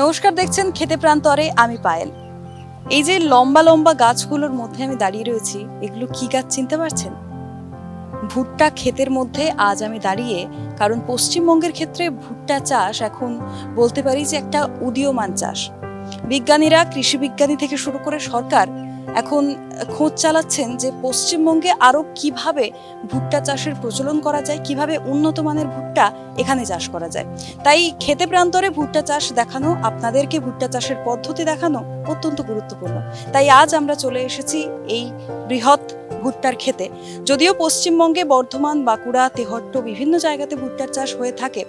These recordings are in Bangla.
নমস্কার, দেখছেন খেতে প্রান্তরে, আমি পায়েল। এই যে লম্বা লম্বা গাছগুলোর মধ্যে আমি দাঁড়িয়ে রয়েছি, এগুলো কি গাছ চিনতে পারছেন? ভুট্টা ক্ষেতের মধ্যে আজ আমি দাঁড়িয়ে, কারণ পশ্চিমবঙ্গের ক্ষেত্রে ভুট্টা চাষ এখন বলতে পারি যে একটা উদীয়মান চাষ। বিজ্ঞানীরা, কৃষি বিজ্ঞানী থেকে শুরু করে সরকার এখন খোঁজ চালাচ্ছেন যে পশ্চিমবঙ্গে আরো কিভাবে ভুট্টা চাষের প্রচলন করা যায়, কিভাবে উন্নত মানের ভুট্টা এখানে চাষ করা যায়। তাই খেতে প্রান্তরে ভুট্টা চাষ দেখানো, আপনাদেরকে ভুট্টা চাষের পদ্ধতি দেখানো অত্যন্ত গুরুত্বপূর্ণ। তাই আজ আমরা চলে এসেছি এই বৃহৎ ভুট্টার ক্ষেতে। যদিও পশ্চিমবঙ্গে বর্ধমান, বাঁকুড়া, তেহট্ট বিভিন্ন জায়গাতে ভুট্টার চাষ হয়ে থাকে,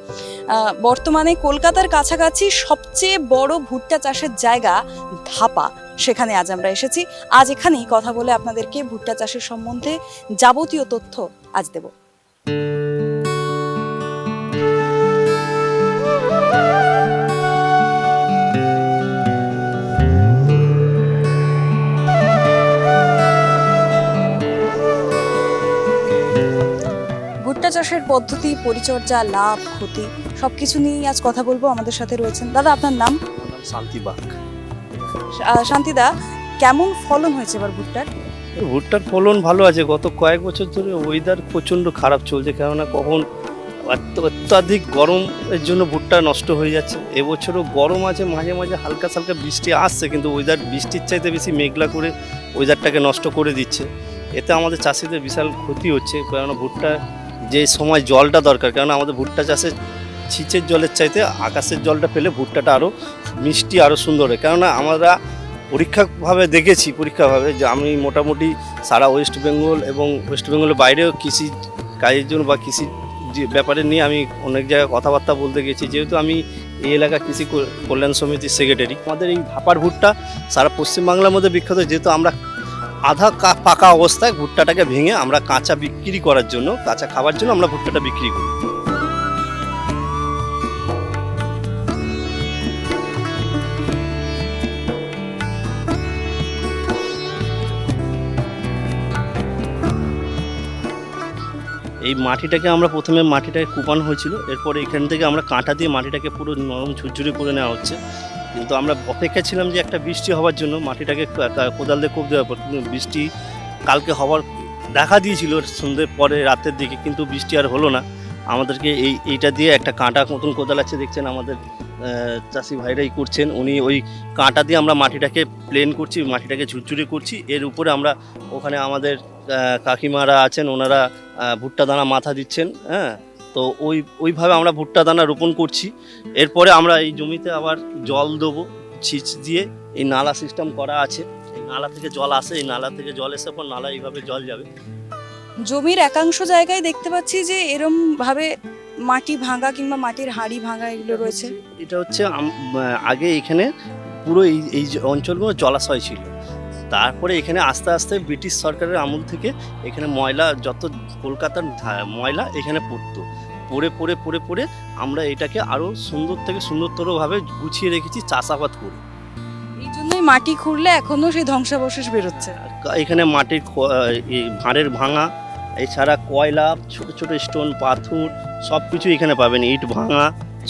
বর্তমানে কলকাতার কাছাকাছি সবচেয়ে বড় ভুট্টা চাষের জায়গা ধাপা, সেখানে আজ আমরা এসেছি। আজ এখানেই কথা বলে আপনাদেরকে ভুট্টা চাষের সম্বন্ধে যাবতীয় তথ্য আজ দেব। ভুট্টা চাষের পদ্ধতি, পরিচর্যা, লাভ, ক্ষতি সবকিছু নিয়েই আজ কথা বলবো। আমাদের সাথে রয়েছেন দাদা, আপনার নাম? আমার নাম শান্তি বাগ। শান্তিদা, কেমন ফলন হয়েছে এবার ভুট্টার? ভুট্টার ফলন ভালো আছে। গত কয়েক বছর ধরে ওয়েদার প্রচণ্ড খারাপ চলছে, কেননা কখন অত্যাধিক গরমের জন্য ভুট্টা নষ্ট হয়ে যাচ্ছে। এবছরও গরম আছে, মাঝে মাঝে হালকা হালকা বৃষ্টি আসছে, কিন্তু ওয়েদার বৃষ্টির চাইতে বেশি মেঘলা করে ওয়েদারটাকে নষ্ট করে দিচ্ছে। এতে আমাদের চাষিদের বিশাল ক্ষতি হচ্ছে, কেননা ভুট্টা যে সময় জলটা দরকার, কেননা আমাদের ভুট্টা চাষে ছিচের জলের চাইতে আকাশের জলটা পেলে ভুট্টাটা আরও মিষ্টি, আরও সুন্দর হয়। কেননা আমরা পরীক্ষাভাবে দেখেছি, যে আমি মোটামুটি সারা ওয়েস্ট বেঙ্গল এবং ওয়েস্ট বেঙ্গলের বাইরেও কৃষি কাজের জন্য বা কৃষি যে ব্যাপারে নিয়ে আমি অনেক জায়গায় কথাবার্তা বলতে গেছি। যেহেতু আমি এই এলাকা কৃষি কল্যাণ সমিতির সেক্রেটারি, আমাদের এই ধাপার ভুট্টা সারা পশ্চিমবাংলার মধ্যে বিখ্যাত। যেহেতু আমরা আধা পাকা অবস্থায় ভুট্টাটাকে ভেঙে আমরা কাঁচা বিক্রি করার জন্য, কাঁচা খাবার জন্য আমরা ভুট্টাটা বিক্রি করি। এই মাটিটাকে আমরা প্রথমে মাটিটাকে কুপানো হয়েছিল, এরপরে এখান থেকে আমরা কাঁটা দিয়ে মাটিটাকে পুরো নরম ঝুরঝুরে করে নেওয়া হচ্ছে। কিন্তু আমরা অপেক্ষা ছিলাম যে একটা বৃষ্টি হওয়ার জন্য, মাটিটাকে কোদাল দিয়ে কোপ দেওয়ার পর, কিন্তু বৃষ্টি কালকে হওয়ার দেখা দিয়েছিল সন্ধ্যের পরে রাতের দিকে, কিন্তু বৃষ্টি আর হলো না। আমাদেরকে এইটা দিয়ে একটা কাঁটা মতন কোদাল আছে, দেখছেন আমাদের চাষি ভাইরাই করছেন, উনি ওই কাঁটা দিয়ে আমরা মাটিটাকে প্লেন করছি, মাটিটাকে ঝুরঝুরে করছি। এর উপরে আমরা ওখানে আমাদের কাকিমারা আছেন, ওনারা ভুট্টা দানা মাথা দিচ্ছেন। হ্যাঁ, তো ওইভাবে আমরা ভুট্টা দানা রোপণ করছি। এরপরে আমরা এই জমিতে আবার জল দেবো ছিচ দিয়ে। এই নালা সিস্টেম করা আছে, এই নালা থেকে জল আসে, এই নালা থেকে জল এসে পর নালা এইভাবে জল যাবে। জমির একাংশ জায়গায় দেখতে পাচ্ছি যে এরম ভাবে মাটি ভাঙা কিংবা মাটির হাঁড়ি ভাঙা এগুলো রয়েছে। এটা হচ্ছে আগে এখানে পুরো এই যে অঞ্চলগুলো জলাশয় ছিল। তারপরে এখানে আস্তে আস্তে ব্রিটিশ সরকারের আমল থেকে এখানে ময়লা, যত কলকাতার ময়লা এখানে পড়তো, পড়ে পড়ে পড়ে পড়ে আমরা এটাকে আরও সুন্দর থেকে সুন্দরতরভাবে গুছিয়ে রেখেছি চাষাবাদ করে। এই জন্যই মাটি খুঁড়লে এখনো সেই ধ্বংসাবশেষ বেরোচ্ছে। এখানে মাটির ভাঁড়ের ভাঙা, এছাড়া কয়লা, ছোট ছোট স্টোন, পাথর সব কিছু এখানে পাবেন, ইট ভাঙা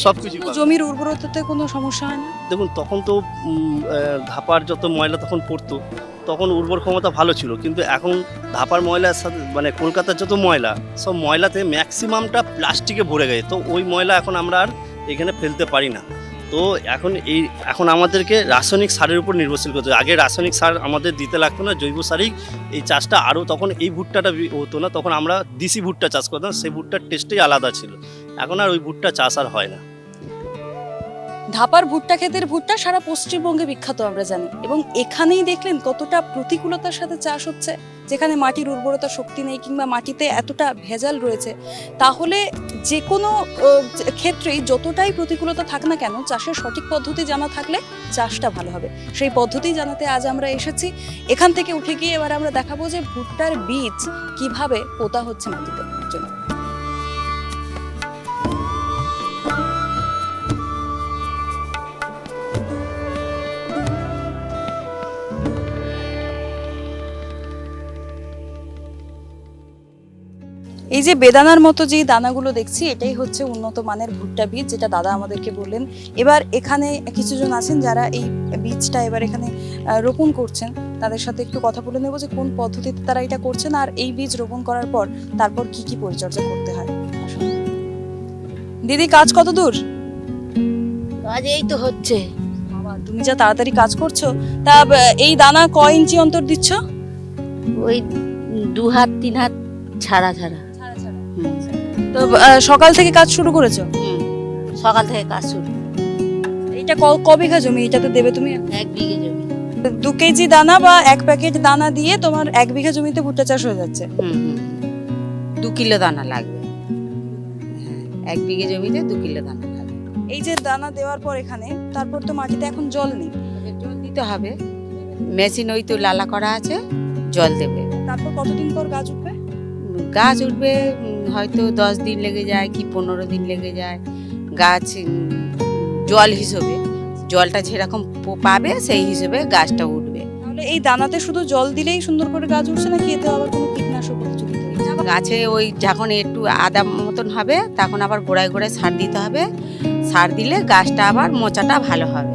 সব কিছু। জমির উর্বরতাতে কোনো সমস্যা হয় না? দেখুন, তখন তো ধাপার যত ময়লা তখন পড়তো, তখন উর্বর ক্ষমতা ভালো ছিল। কিন্তু এখন ধাপার ময়লার সাথে মানে কলকাতার যত ময়লা, সব ময়লাতে ম্যাক্সিমামটা প্লাস্টিকে ভরে গেছে। তো ওই ময়লা এখন আমরা আর এখানে ফেলতে পারি না। তো এখন আমাদেরকে রাসায়নিক সারের উপর নির্ভরশীল করতে হবে। আগে রাসায়নিক সার আমাদের দিতে লাগতো না, জৈব সারেই এই চাষটা আরও, তখন এই ভুট্টাটা হতো না, তখন আমরা দেশি ভুট্টা চাষ করতাম, সেই ভুট্টার টেস্টেই আলাদা ছিল। এখন আর ওই ভুট্টা চাষ আর হয় না। ধাপার ভুট্টা ক্ষেতের ভুট্টা সারা পশ্চিমবঙ্গে বিখ্যাত আমরা জানি, এবং এখানেই দেখলেন কতটা প্রতিকূলতার সাথে চাষ হচ্ছে, যেখানে মাটির উর্বরতা শক্তি নেই কিংবা মাটিতে এতটা ভেজাল রয়েছে। তাহলে যে কোনো ক্ষেত্রেই যতটাই প্রতিকূলতা থাক না কেন, চাষের সঠিক পদ্ধতি জানা থাকলে চাষটা ভালো হবে। সেই পদ্ধতি জানাতে আজ আমরা এসেছি। এখান থেকে উঠে গিয়ে এবার আমরা দেখাবো যে ভুট্টার বীজ কিভাবে পোতা হচ্ছে মাটিতে। চলুন। এই যে বেদানার মতো যে দানাগুলো দেখছি এটাই হচ্ছে উন্নত মানের ভুট্টা বীজ, যেটা দাদা আমাদেরকে বললেন। এবার এখানে কিছুজন আছেন যারা এই বীজটা এবার এখানে রোপণ করছেন, তাদের সাথে একটু কথা বলে নেবো যে কোন পদ্ধতিতে তারা এটা করছেন আর এই বীজ রোপণ করার পর তারপর কি কি পরিচর্যা করতে হয়। দিদি, কাজ কত দূর? কাজ এই তো হচ্ছে। বাবা, তুমি যা তাড়াতাড়ি কাজ করছো। তা এই দানা কয় ইঞ্চি অন্তর দিচ্ছ? ওই 2 হাত 3 হাত ছাড়া ছাড়া। হুম, তো সকাল থেকে কাজ শুরু করেছো? হুম, সকাল থেকে কাজ শুরু। এইটা ক বিঘা জমি এটাতে দেবে তুমি? 1 বিঘে জমি। 2 কেজি দানা বা 1 প্যাকেট দানা দিয়ে তোমার 1 বিঘা জমিতে ভুট্টা চাষ হয়ে যাচ্ছে। হুম হুম 2 কিলো দানা লাগবে। হ্যাঁ, 1 বিঘে জমিতে 2 কিলো দানা লাগবে। এই যে দানা দেওয়ার পর এখানে তারপর তো মাটিতে এখন জল নেই, তবে জল দিতে হবে। মেশিন ওই তো লালা করা আছে, জল দেবে। তারপর কতদিন পর গাছ উঠবে? গাছ উঠবে হয়তো 10 দিন লেগে যায় কি 15 দিন লেগে যায়। গাছ জল হিসেবে, জলটা যেরকম পাবে সেই হিসেবে গাছটা উঠবে। তাহলে এই দানাতে শুধু জল দিলেই সুন্দর করে গাছ উঠছে নাকি এতে আবার কোনো কীটনাশক কিছু দিতে হবে? গাছে ওই যখন একটু আদা মতন হবে তখন আবার গোড়ায় গোড়ায় সার দিতে হবে। সার দিলে গাছটা আবার মোচাটা ভালো হবে।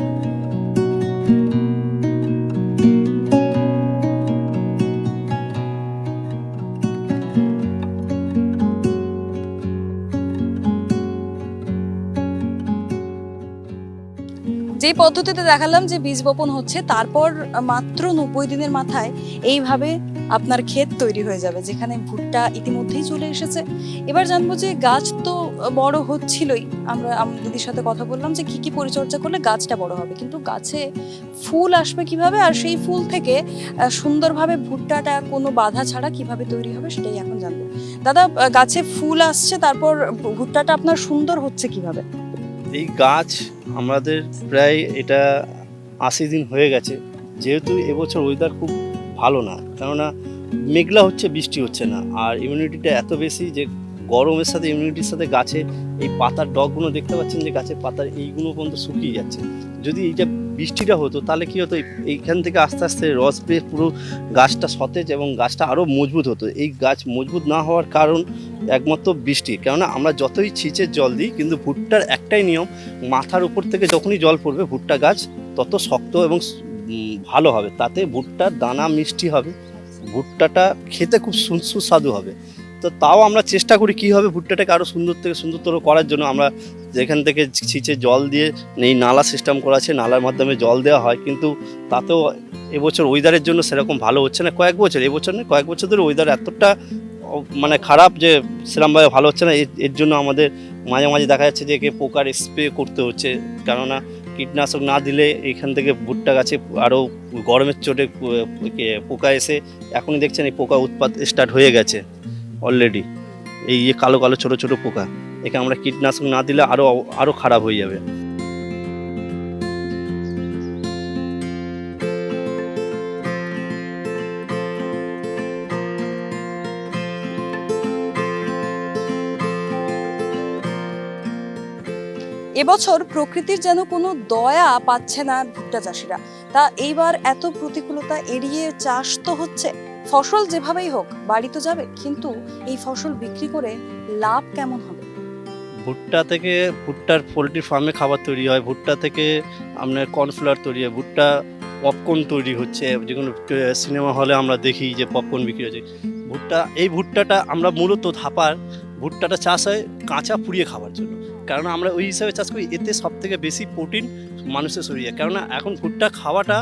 যে পদ্ধতিতে দেখালাম যে বীজ বপন হচ্ছে, তারপর মাত্র 90 দিনের মাথায় এইভাবে আপনার ক্ষেত তৈরি হয়ে যাবে, যেখানে ভুট্টা ইতিমধ্যেই চলে এসেছে। এবার জানবো যে গাছ তো বড় হচ্ছিলই, আমরা দিদির সাথে কথা বললাম যে কি কি পরিচর্যা করলে গাছটা বড় হবে, কিন্তু গাছে ফুল আসবে কিভাবে আর সেই ফুল থেকে সুন্দরভাবে ভুট্টাটা কোনো বাধা ছাড়া কিভাবে তৈরি হবে সেটাই এখন জানবো। দাদা, গাছে ফুল আসছে, তারপর ভুট্টাটা আপনার সুন্দর হচ্ছে কিভাবে? এই গাছ আমাদের প্রায় এটা 80 দিন হয়ে গেছে। যেহেতু এবছর ওয়েদার খুব ভালো না, কেননা মেঘলা হচ্ছে, বৃষ্টি হচ্ছে না, আর ইমিউনিটিটা এত বেশি যে গরমের সাথে ইমিউনিটির সাথে গাছে এই পাতার ডগগুলো দেখতে পাচ্ছেন যে গাছের পাতার এইগুলো পর্যন্ত শুকিয়ে যাচ্ছে। যদি এইটা বৃষ্টিটা হতো তাহলে কি হতো, এইখান থেকে আস্তে আস্তে রস পেয়ে পুরো গাছটা সতেজ এবং গাছটা আরও মজবুত হতো। এই গাছ মজবুত না হওয়ার কারণ একমাত্র বৃষ্টি। কেননা আমরা যতই ছিঁচের জল দিই, কিন্তু ভুট্টার একটাই নিয়ম, মাথার উপর থেকে যখনই জল পড়বে ভুট্টা গাছ তত শক্ত এবং ভালো হবে, তাতে ভুট্টার দানা মিষ্টি হবে, ভুট্টাটা খেতে খুব সুস্বাদু হবে। তো তাও আমরা চেষ্টা করি কী হবে ভুট্টাটাকে আরও সুন্দর থেকে সুন্দরতর করার জন্য। আমরা যেখান থেকে ছিঁচে জল দিয়ে এই নালা সিস্টেম করা আছে, নালার মাধ্যমে জল দেওয়া হয়, কিন্তু তাতেও এবছর ওয়েদারের জন্য সেরকম ভালো হচ্ছে না। এবছর না কয়েক বছর ধরে ওয়েদার এতটা মানে খারাপ যে সেরকমভাবে ভালো হচ্ছে না। এর জন্য আমাদের মাঝে মাঝে দেখা যাচ্ছে যে একে পোকার স্প্রে করতে হচ্ছে, কেননা কীটনাশক না দিলে এইখান থেকে ভুট্টা গাছে আরও গরমের চোটে পোকা এসে এখনই দেখছেন এই পোকা উৎপাত স্টার্ট হয়ে গেছে অলরেডি। এই যে কালো কালো ছোটো ছোটো পোকা, একে আমরা কীটনাশক না দিলে আরও খারাপ হয়ে যাবে। এবছর প্রকৃতির যেন কোনো দয়া পাচ্ছে না ভুট্টা চাষিরা। তা এইবার এত প্রতিকূলতা এড়িয়ে চাষ তো হচ্ছে, ফসল যেভাবেই হোক বাড়ি তো যাবে, কিন্তু এই ফসল বিক্রি করে লাভ কেমন হবে? ভুট্টা থেকে ভুট্টার পোলট্রি ফার্মে খাবার তৈরি হয়, ভুট্টা থেকে আপনার কর্নফ্লাওয়ার তৈরি হয়, ভুট্টা পপকর্ন তৈরি হচ্ছে, যে কোনো সিনেমা হলে আমরা দেখি যে পপকর্ন বিক্রি হচ্ছে। এই ভুট্টাটা আমরা মূলত ভুট্টাটা চাষ হয় কাঁচা পুড়িয়ে খাওয়ার জন্য, কারণ আমরা ওই হিসাবে চাষ করি। এতে সব থেকে বেশি প্রোটিন মানুষের শরীরে, কেননা এখন ভুট্টা খাওয়াটা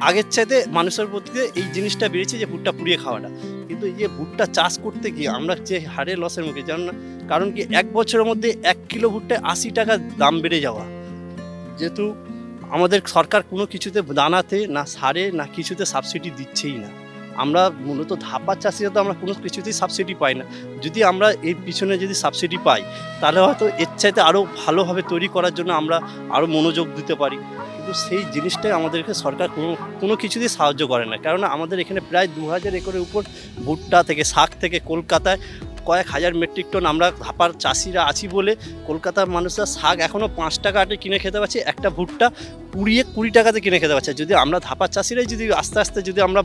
আগের চাইতে মানুষের প্রতি এই জিনিসটা বেড়েছে যে ভুট্টা পুড়িয়ে খাওয়াটা। কিন্তু এই যে ভুট্টা চাষ করতে গিয়ে আমরা যে হারে লসের মুখে, জান না, কারণ কি 1 বছরের মধ্যে 1 কিলো ভুট্টায় 80 টাকা দাম বেড়ে যাওয়া। যেহেতু আমাদের সরকার কোনো কিছুতে দানাতে না সারে না কিছুতে সাবসিডি দিচ্ছেই না। আমরা মূলত ধাপার চাষিরা তো আমরা কোনো কিছুতেই সাবসিডি পাই না। যদি আমরা এর পিছনে যদি সাবসিডি পাই তাহলে হয়তো এর চাইতে আরও ভালোভাবে তৈরি করার জন্য আমরা আরও মনোযোগ দিতে পারি, কিন্তু সেই জিনিসটাই আমাদেরকে সরকার কোনো কিছুতেই সাহায্য করে না। কেননা আমাদের এখানে প্রায় 2000 একরের উপর ভুট্টা থেকে শাক থেকে কলকাতায় কয়েক হাজার মেট্রিক টন আমরা ধাপার চাষিরা আছি বলে কলকাতার মানুষরা শাক এখনও 5 টাকা আটে কিনে খেতে পারছে, একটা ভুট্টা পুড়িয়ে 20 টাকাতে কিনে খেতে পারছে। যদি আমরা ধাপার চাষিরাই যদি আস্তে আস্তে যদি আমরা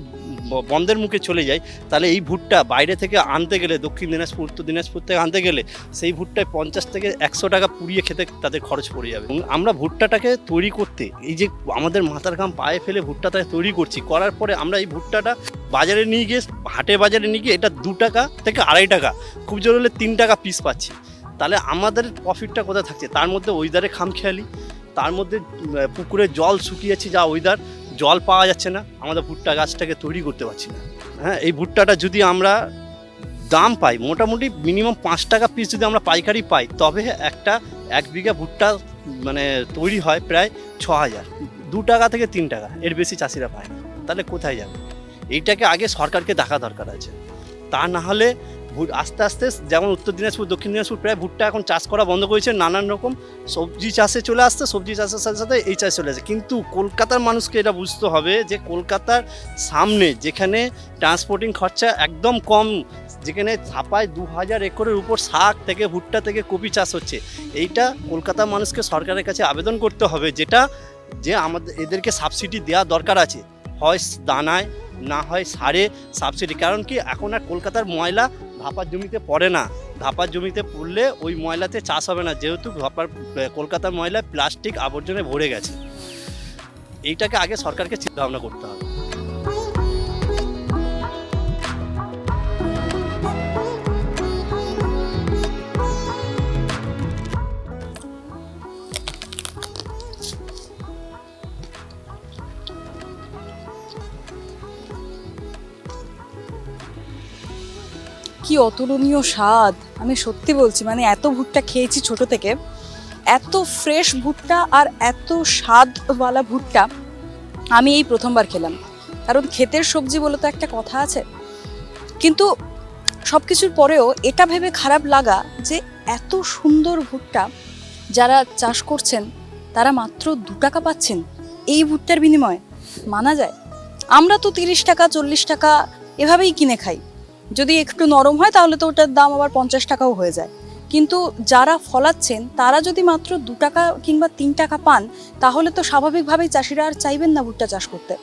বন্ধের মুখে চলে যায়, তাহলে এই ভুট্টা বাইরে থেকে আনতে গেলে দক্ষিণ দিনাজপুর, উত্তর দিনাজপুর থেকে আনতে গেলে সেই ভুট্টায় 50 থেকে 100 টাকা পুড়িয়ে খেতে তাদের খরচ পড়ে যাবে। এবং আমরা ভুট্টাটাকে তৈরি করতে এই যে আমাদের মাথার ঘাম পায়ে ফেলে ভুট্টাটাকে তৈরি করছি, করার পরে আমরা এই ভুট্টাটা বাজারে নিয়ে গিয়ে, হাটে বাজারে নিয়ে গিয়ে এটা 2 টাকা থেকে 2.5 টাকা, খুব জোর হলে 3 টাকা পিস পাচ্ছি। তাহলে আমাদের প্রফিটটা কোথায় থাকছে? তার মধ্যে ওয়েদারে খামখেয়ালি, তার মধ্যে পুকুরে জল শুকিয়েছে, যা ওয়েদার, জল পাওয়া যাচ্ছে না, আমাদের ভুট্টা গাছটাকে তৈরি করতে পারছি না। হ্যাঁ, এই ভুট্টাটা যদি আমরা দাম পাই, মোটামুটি মিনিমাম 5 টাকা পিস যদি আমরা পাইকারি পাই, তবে 1 বিঘা ভুট্টা মানে তৈরি হয় প্রায় 6000, 2 টাকা থেকে 3 টাকা, এর বেশি চাষিরা পায় না। তাহলে কোথায় যাবে? এইটাকে আগে সরকারকে দেখা দরকার আছে। তা না হলে আস্তে আস্তে, যেমন উত্তর দিনাজপুর, দক্ষিণ দিনাজপুর প্রায় ভুট্টা এখন চাষ করা বন্ধ করেছে, নানান রকম সবজি চাষে চলে আসছে, সবজি চাষের সাথে সাথে এই চাষ চলে আসে। কিন্তু কলকাতার মানুষকে এটা বুঝতে হবে যে কলকাতার সামনে যেখানে ট্রান্সপোর্টিং খরচা একদম কম, যেখানে ছাপায় 2000 একরের উপর শাক থেকে, ভুট্টা থেকে কপি চাষ হচ্ছে, এইটা কলকাতার মানুষকে সরকারের কাছে আবেদন করতে হবে, যে আমাদের এদেরকে সাবসিডি দেওয়া দরকার আছে, হয় দানায়, না হয় সারে সাবসিডি। কারণ কি, এখন আর কলকাতার ময়লা ধাপার জমিতে পড়ে না, ধাপার জমিতে পড়লে ওই ময়লাতে চাষ হবে না, যেহেতু কলকাতার ময়লা প্লাস্টিক আবর্জনায় ভরে গেছে। এইটাকে আগে সরকারকে চিন্তা ভাবনা করতে হবে। কি অতুলনীয় স্বাদ, আমি সত্যি বলছি, মানে এত ভুট্টা খেয়েছি ছোট থেকে, এত ফ্রেশ ভুট্টা আর এত স্বাদওয়ালা ভুট্টা আমি এই প্রথমবার খেলাম। কারণ ক্ষেতের সবজি বলে তো একটা কথা আছে, কিন্তু সব কিছুর পরেও এটা ভেবে খারাপ লাগা যে এত সুন্দর ভুট্টা যারা চাষ করছেন তারা মাত্র 2 টাকা পাচ্ছেন এই ভুট্টার বিনিময়ে। মানা যায়? আমরা তো 30 টাকা 40 টাকা এভাবেই কিনে খাই, যদি একটু নরম হয় তাহলে তো ওটার দাম আবার 50 টাকাও হয়ে যায়। কিন্তু যারা ফলাচ্ছেন তারা যদি মাত্র 2 টাকা কিংবা 3 টাকা পান, তাহলে তো স্বাভাবিকভাবেই চাষিরা আর চাইবেন না ভুট্টা চাষ করতে,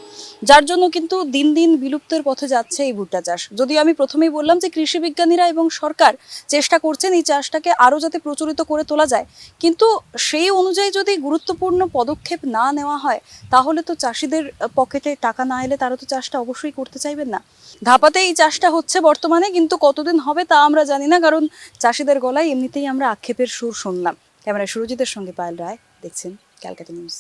যার জন্য কিন্তু দিন দিন বিলুপ্তের পথে যাচ্ছে এই ভুট্টা চাষ। যদিও আমি প্রথমেই বললাম যে কৃষি বিজ্ঞানীরা এবং সরকার চেষ্টা করছেন এই চাষটাকে আরও যাতে প্রচলিত করে তোলা যায়, কিন্তু সেই অনুযায়ী যদি গুরুত্বপূর্ণ পদক্ষেপ না নেওয়া হয়, তাহলে তো চাষিদের পকেটে টাকা না এলে তারা তো চাষটা অবশ্যই করতে চাইবেন না। ধাপাতে এই চাষটা হচ্ছে বর্তমানে, কিন্তু কতদিন হবে তা আমরা জানি না, কারণ চাষিদের গলায় এমনিতেই আমরা আক্ষেপের সুর শুনলাম। ক্যামেরায় সুরজিতের সঙ্গে পায়েল রায়, দেখছেন ক্যালকাটা নিউজ।